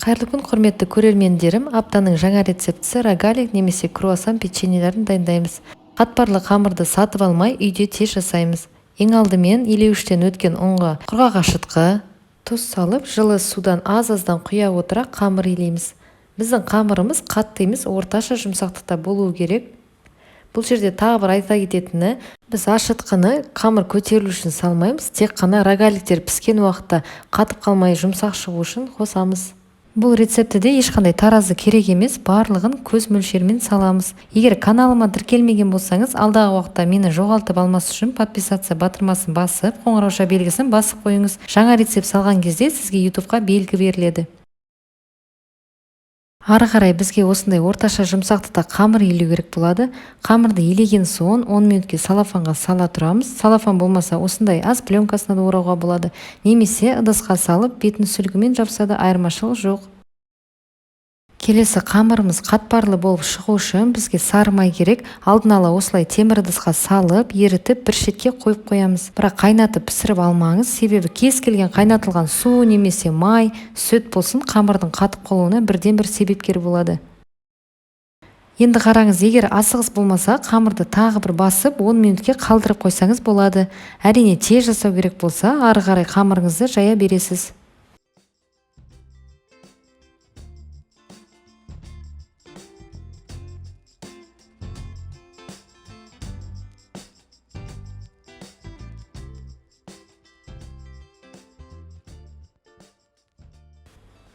Қайырлы күн, құрметті көрермендерім. Аптаның жаңа рецептісі рогалик немесе круассан печеньелерін дайындаймыз. Қатпарлы қамырды сатып алмай, үйде тез жасаймыз. Ең алдымен илеуіштен өткен ұнға құрғақ ашытқы, тұз салып, жылы судан аз-аздан құя отыра қамыр илейміз. Біздің қамырымыз қатты емес, орташа жұмсақтықта болуы керек. Бұл жерде тағы бір айта кететіні, біз ашытқыны қамыр көтерілу үшін салмаймыз, тек қана рогаликтер піскен уақытта қатып қалмай жұмсақ шығу үшін қосамыз. Бұл рецептіде ешқандай таразы керек емес, барлығын көз мөлшермен саламыз. Егер каналыма тіркелмеген болсаңыз, алдағы уақытта мені жоғалтып алмас үшін подписация батырмасын басып, қоңырауша белгісін басып қойыңыз. Жаңа рецепт салған кезде сізге ютубқа белгі беріледі. Ары қарай бізге осындай орташа жұмсақтықта қамыр илеу керек болады. Қамырды илеген соң 10 минутке салафанға сала тұрамыз. Салафан болмаса осындай аз пленкасына да орауға болады. Немесе ыдысқа салып, бетін сүлгімен жапса да айырмашылық жоқ. Келесі, қамырымыз қатпарлы болып шығу үшін бізге сары май керек. Алдын ала осылай темір ыдысқа салып, ерітіп бір шетке қойып қоямыз. Бірақ қайнатып пісіріп алмаңыз, себебі кез келген қайнатылған су немесе май, сүт болсын, қамырдың қатып қалуына бірден бір себепкер болады. Енді қараңыз, егер асығыс болмаса, қамырды тағы бір басып 10 минутке қалдырып қойсаңыз болады. Әрине тез жасау керек болса, ары қарай қамырыңызды жая бересіз.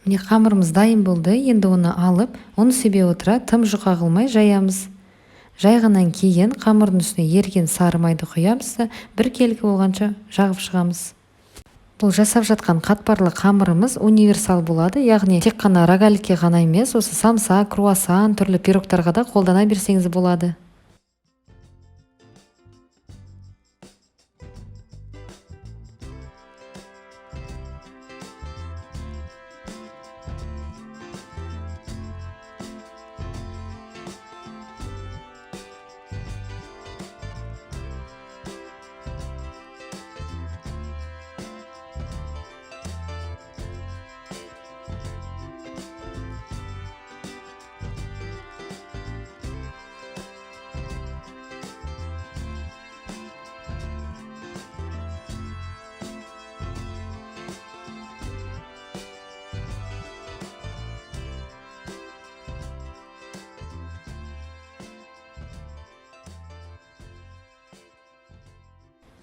Міне қамырымыз дайын болды. Енді оны алып, оны себе отыра тым жұқа қылмай жаямыз. Жайғаннан кейін қамырдың үстіне еріген сары майды құямыз да бір келкі болғанша жағып шығамыз. Бұл жасап жатқан қатпарлы қамырымыз универсал болады, яғни тек қана рогаликке ғана емес, осы самса, круассан, түрлі пирогтарға да қолдана берсеңіз болады.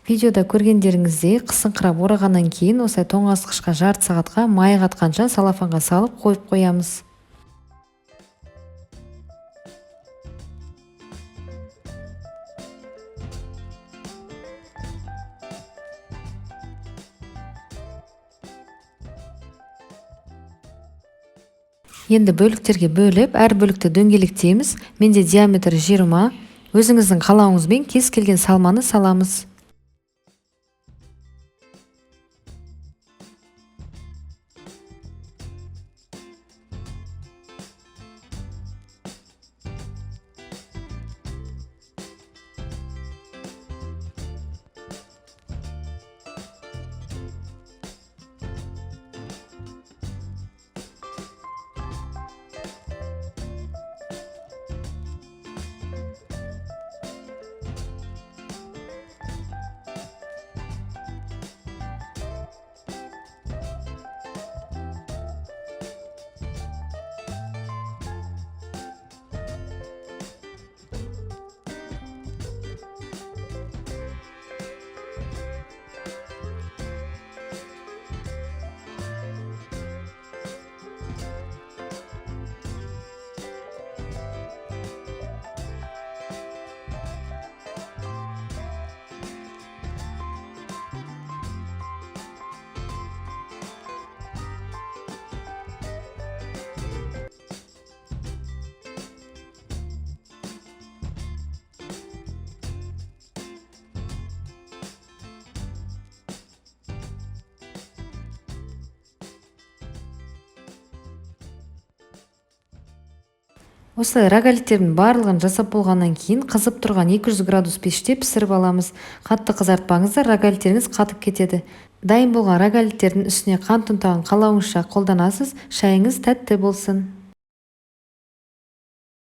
Видеода көргендеріңіздей қысыңқырап орағаннан кейін осылай тоңазытқышқа жарты сағатқа май қатқанша салафанға салып қойып қоямыз. Енді бөліктерге бөліп, әр бөлікті дөңгелектейміз. Менде диаметрі 20. Өзіңіздің қалауыңызбен кез келген салманы саламыз. Осылай рогаликтердің барлығын жасап болғаннан кейін қызып тұрған 200 градус пеште пісіріп аламыз. Қатты қызартпаңыздар, рогаликтеріңіз қатып кетеді. Дайын болған рогаликтердің үстіне қант ұнтағын қалауыңызша қолданасыз. Шайыңыз тәтті болсын.